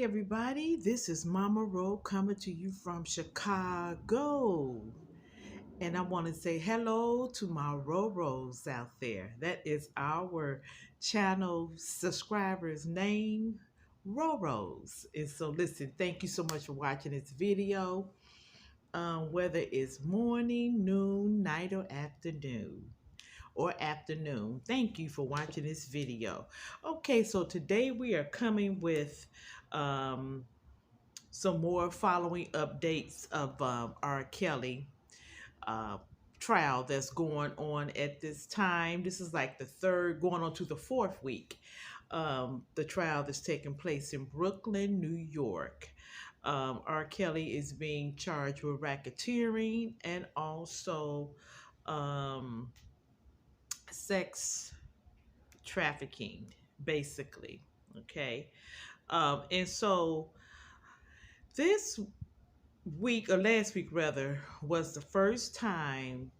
everybody. This is Mama Ro coming to you from Chicago. And I want to say hello to my Roros out there. That is our channel subscribers name, Roros. And so, listen, thank you so much for watching this video. Whether it's morning, noon, night, or afternoon. Thank you for watching this video. Okay, so today we are coming with um, some more following updates of R. Kelly uh, trial that's going on at this time. This is like the third, going on to the fourth week. The trial that's taking place in Brooklyn, New York. R. Kelly is being charged with racketeering and also um, sex trafficking, basically. Okay. And so this week, or last week rather, was the first time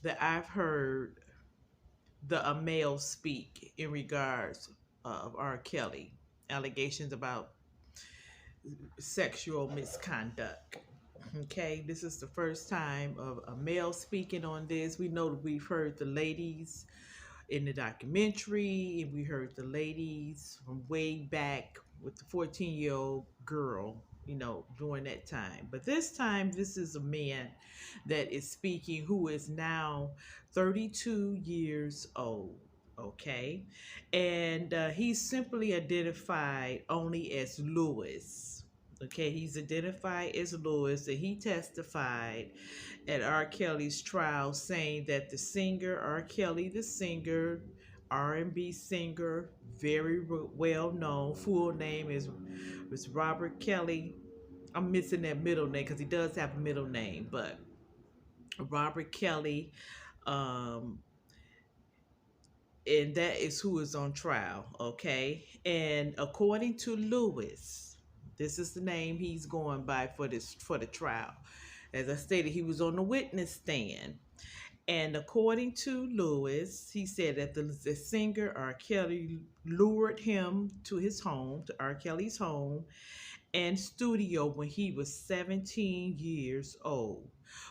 that I've heard a male speak in regards of R. Kelly allegations about sexual misconduct. Okay, this is the first time of a male speaking on this. We know that we've heard the ladies in the documentary, and we heard the ladies from way back with the 14-year-old girl, during that time. But this time, this is a man that is speaking who is now 32 years old. Okay, and he's simply identified only as Lewis. Okay, he's identified as Lewis, and he testified at R. Kelly's trial, saying that the singer, R. Kelly, the singer, R&B singer, very well known, full name is Robert Kelly. I'm missing that middle name because he does have a middle name, but Robert Kelly, um, and that is who is on trial. Okay, and according to Lewis, this is the name he's going by for the trial. As I stated, he was on the witness stand. And according to Lewis, he said that the singer R. Kelly lured him to his home, to R. Kelly's home and studio when he was 17 years old,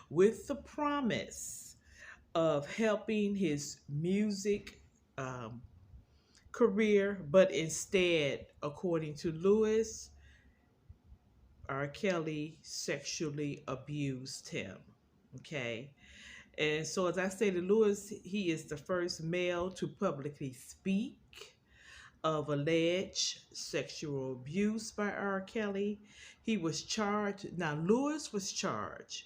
with the promise of helping his music um, career. But instead, according to Lewis, R. Kelly sexually abused him. Okay. And so, as I stated, Lewis, he is the first male to publicly speak of alleged sexual abuse by R. Kelly. He was charged. Now, Lewis was charged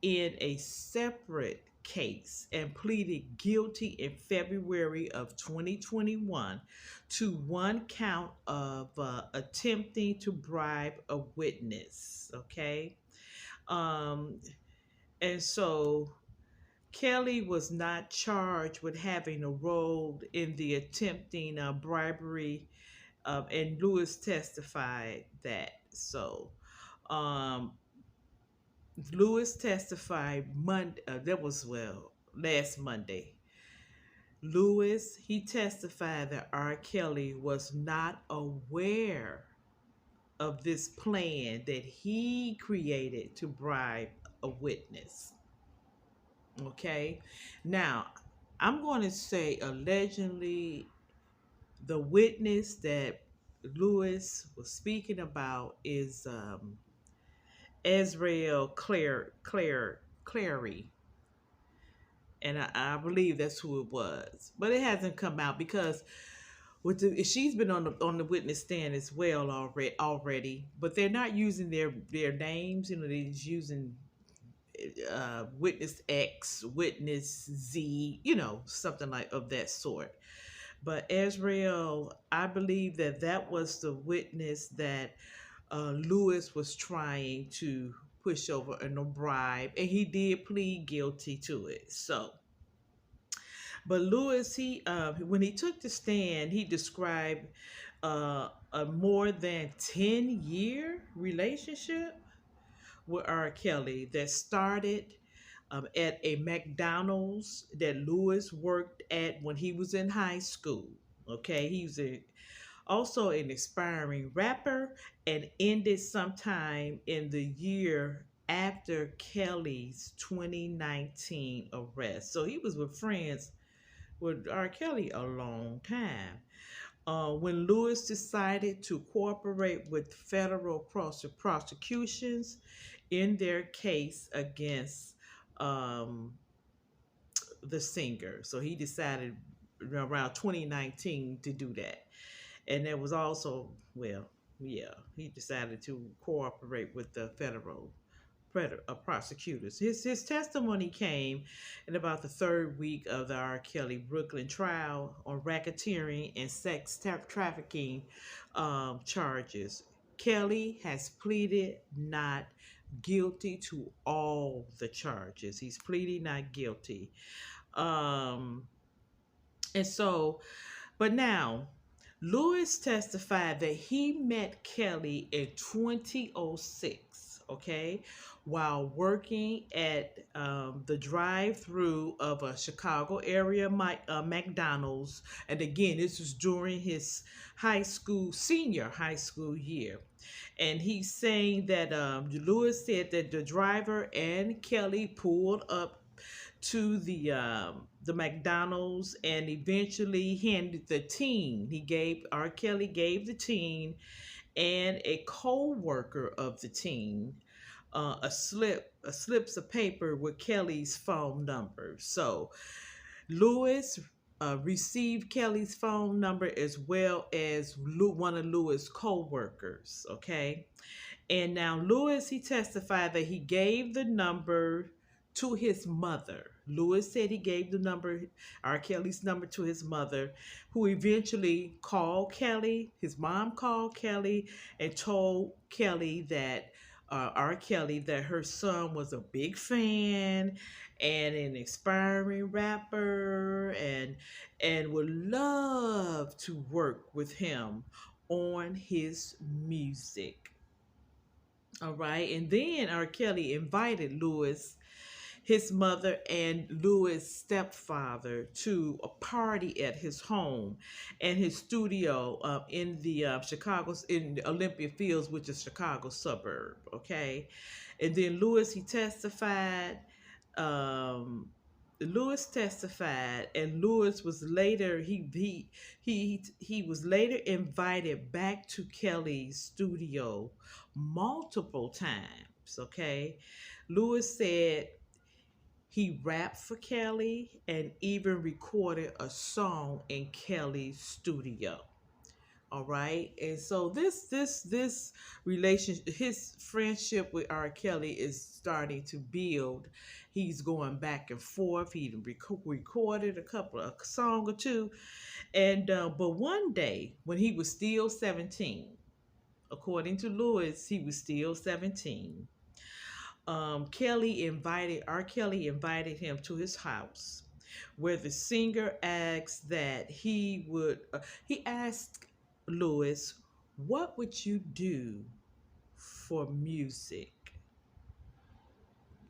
in a separate case and pleaded guilty in February of 2021 to one count of attempting to bribe a witness. Okay. Um, and so Kelly was not charged with having a role in the attempting bribery, and Lewis testified that. So, um, Lewis testified Monday. That was last Monday. Lewis, he testified that R. Kelly was not aware of this plan that he created to bribe a witness. Okay. Now, I'm going to say allegedly the witness that Lewis was speaking about is Azrael Clary. And I believe that's who it was. But it hasn't come out because she's been on the witness stand as well already. But they're not using their names. They're just using witness X, witness Z, something like of that sort. But Azrael, I believe that was the witness that Lewis was trying to push over in a bribe, and he did plead guilty to it. So, but Lewis, he when he took the stand, he described a more than 10-year relationship with R. Kelly that started at a McDonald's that Lewis worked at when he was in high school. Okay, he was also an aspiring rapper, and ended sometime in the year after Kelly's 2019 arrest. So he was with friends with R. Kelly a long time. When Lewis decided to cooperate with federal prosecutions in their case against um, the singer. So he decided around 2019 to do that. And there was also, well, yeah, he decided to cooperate with the federal prosecutors. His testimony came in about the third week of the R. Kelly Brooklyn trial on racketeering and sex trafficking charges. Kelly has pleaded not guilty to all the charges. He's pleading not guilty. Um, and so, but now, Lewis testified that he met Kelly in 2006, okay, while working at the drive-through of a Chicago area McDonald's. And again, this was during his senior high school year. And he's saying that Lewis said that the driver and Kelly pulled up to the McDonald's and eventually handed the teen. R. Kelly gave the teen and a co-worker of the teen a slips of paper with Kelly's phone number. So Lewis received Kelly's phone number as well as one of Lewis' co-workers. Okay. And now Lewis, he testified that he gave the number to his mother. Lewis said he gave the number, R. Kelly's number, to his mother, who eventually called Kelly. His mom called Kelly and told Kelly that R. Kelly that her son was a big fan and an aspiring rapper and would love to work with him on his music. All right. And then R. Kelly invited Lewis, his mother, and Lewis' stepfather to a party at his home and his studio in the in the Olympia Fields, which is Chicago suburb. Okay. And then Lewis, he testified. Um, Lewis testified, and Lewis was later he was later invited back to Kelly's studio multiple times. Okay, Lewis said he rapped for Kelly and even recorded a song in Kelly's studio. All right. And so this relationship, his friendship with R. Kelly is starting to build. He's going back and forth. He recorded a couple of song or two. And but one day when he was still 17, according to Lewis, he was still 17. R. Kelly invited him to his house, where the singer asked that he asked Lewis, "What would you do for music?"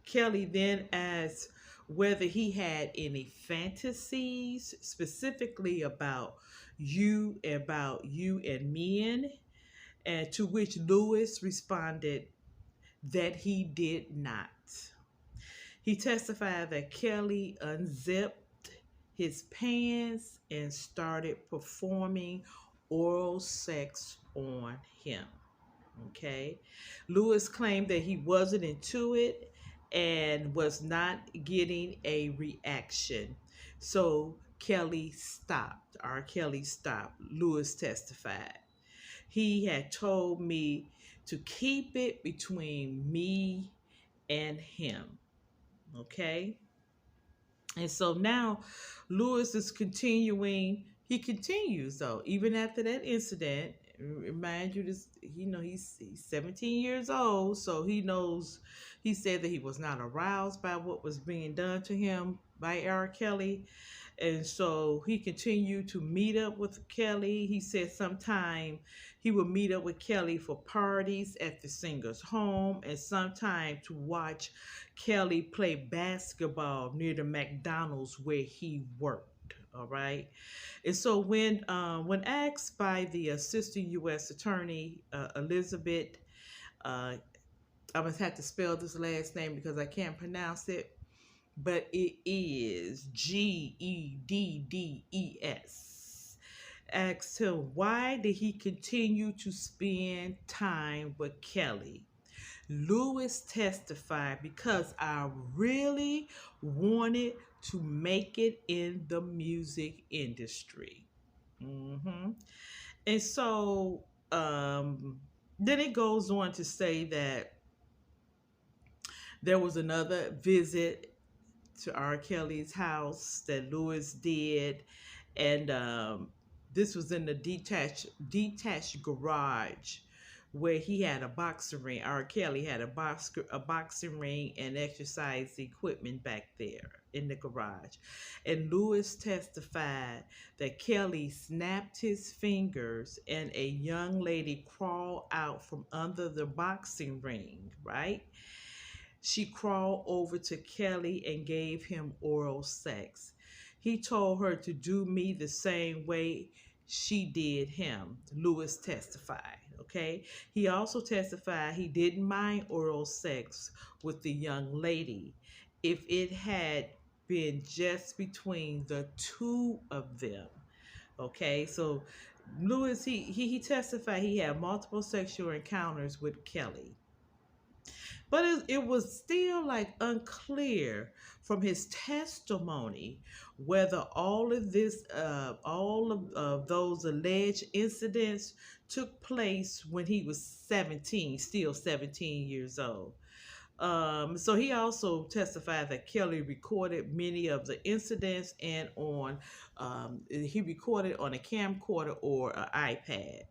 Kelly then asked whether he had any fantasies specifically about you and men, and to which Lewis responded that he did not. He testified that Kelly unzipped his pants and started performing oral sex on him. Okay. Lewis claimed that he wasn't into it and was not getting a reaction. So Kelly stopped. R. Kelly stopped. Lewis testified. He had told me to keep it between me and him. Okay. And so now Lewis is continuing. He continues though, even after that incident. Remind you, this he's 17 years old, so he knows. He said that he was not aroused by what was being done to him by R. Kelly, and so he continued to meet up with Kelly. He said sometime he would meet up with Kelly for parties at the singer's home, and sometime to watch Kelly play basketball near the McDonald's where he worked. All right. And so when asked by the assistant U.S. attorney Elizabeth, uh, I'm gonna have to spell this last name because I can't pronounce it, but it is Geddes. Asked him why did he continue to spend time with Kelly. Lewis testified because I really wanted to make it in the music industry. hmm And so then it goes on to say that there was another visit to R. Kelly's house that Lewis did, and this was in the detached garage where he had a boxing ring. R. Kelly had a boxing ring and exercise equipment back there in the garage, and Lewis testified that Kelly snapped his fingers and a young lady crawled out from under the boxing ring. Right, she crawled over to Kelly and gave him oral sex. He told her to do me the same way she did him, Lewis testified. Okay. He also testified he didn't mind oral sex with the young lady if it had been just between the two of them. Okay. So Lewis, he testified he had multiple sexual encounters with Kelly, but it was still like unclear from his testimony whether all of those alleged incidents took place when he was 17, still 17 years old. So he also testified that Kelly recorded many of the incidents and he recorded on a camcorder or an iPad.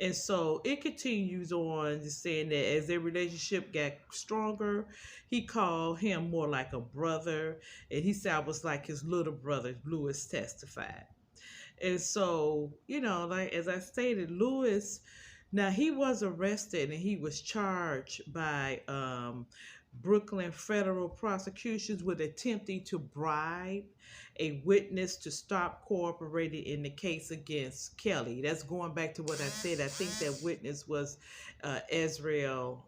And so it continues on saying that as their relationship got stronger, he called him more like a brother. And he said I was like his little brother, Lewis testified. And so, like as I stated, Lewis, now he was arrested and he was charged by Brooklyn federal prosecutions with attempting to bribe a witness to stop cooperating in the case against Kelly. That's going back to what I said. I think that witness was Israel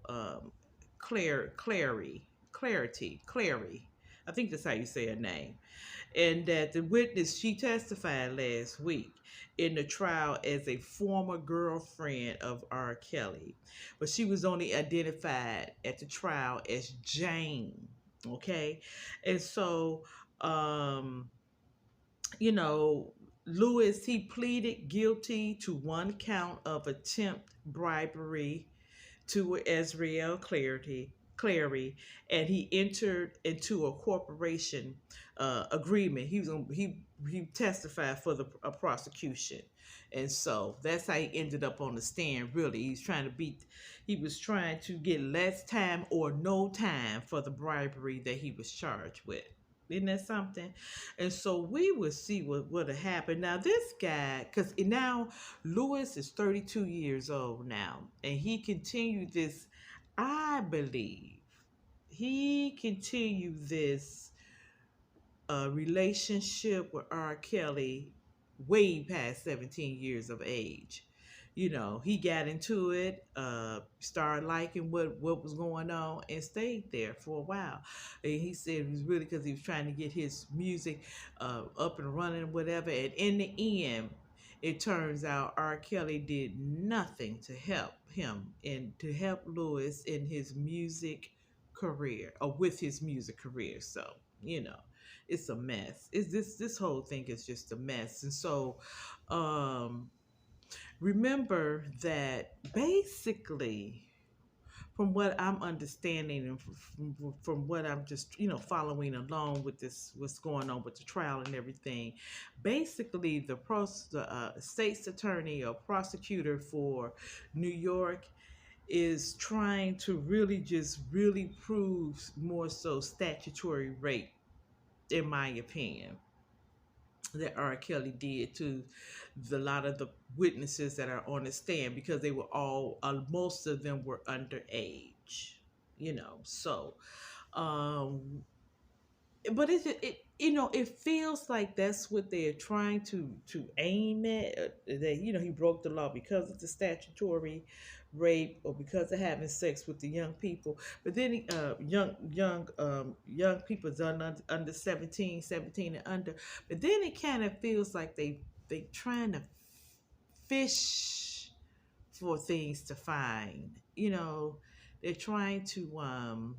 Clary. I think that's how you say her name, and that the witness, she testified last week in the trial as a former girlfriend of R. Kelly, but she was only identified at the trial as Jane. Okay, and so um, you know, Lewis, he pleaded guilty to one count of attempt bribery to Israel Clary, and he entered into a corporation agreement. He testified for the prosecution, and so that's how he ended up on the stand. Really, he was trying to get less time or no time for the bribery that he was charged with. Isn't that something? And so we will see what would have happened. Now, this guy, because now Lewis is 32 years old now, and he continued this, I believe, he continued this relationship with R. Kelly way past 17 years of age. He got into it, started liking what was going on, and stayed there for a while. And he said it was really because he was trying to get his music up and running, whatever. And in the end, it turns out R. Kelly did nothing to help him and to help Lewis in his music career or with his music career. So, you know, it's a mess. Is this whole thing is just a mess. And so remember that basically from what I'm understanding and from what I'm just following along with this, what's going on with the trial and everything, basically the state's attorney or prosecutor for New York is trying to really prove more so statutory rape, in my opinion, that R. Kelly did to the lot of the witnesses that are on the stand, because they were all most of them were underage. So um but it feels like that's what they're trying to aim at. That he broke the law because of the statutory rape or because of having sex with the young people. But then young people's under 17 and under. But then it kind of feels like they trying to fish for things to find. They're trying to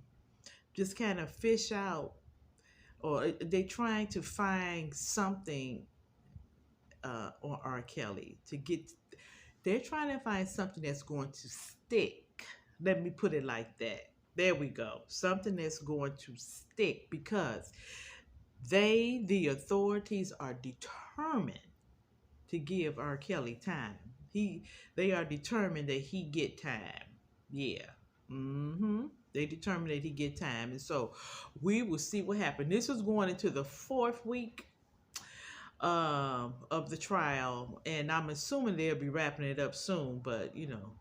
just kind of fish out, or they trying to find something on R. Kelly to get. They're trying to find something that's going to stick. Let me put it like that. There we go. Something that's going to stick because the authorities, are determined to give R. Kelly time. They are determined that he get time. Yeah. They determined that he get time, and so we will see what happened. This was going into the fourth week of the trial, and I'm assuming they'll be wrapping it up soon. But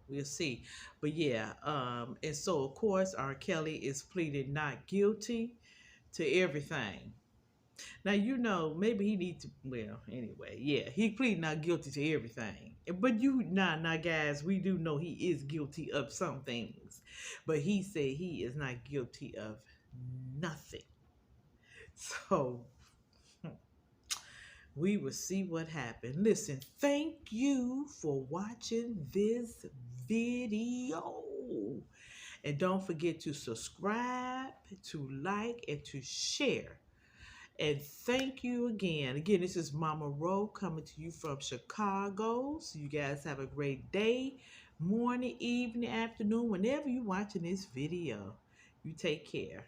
we'll see. But yeah, and so of course R. Kelly is pleaded not guilty to everything. Now maybe he needs to. Well, anyway, yeah, he pleaded not guilty to everything. But now, guys, we do know he is guilty of some things, but he said he is not guilty of nothing. So we will see what happened. Listen, thank you for watching this video. And don't forget to subscribe, to like, and to share. And thank you again. Again, this is Mama Ro coming to you from Chicago. So you guys have a great day, morning, evening, afternoon, whenever you're watching this video. You take care.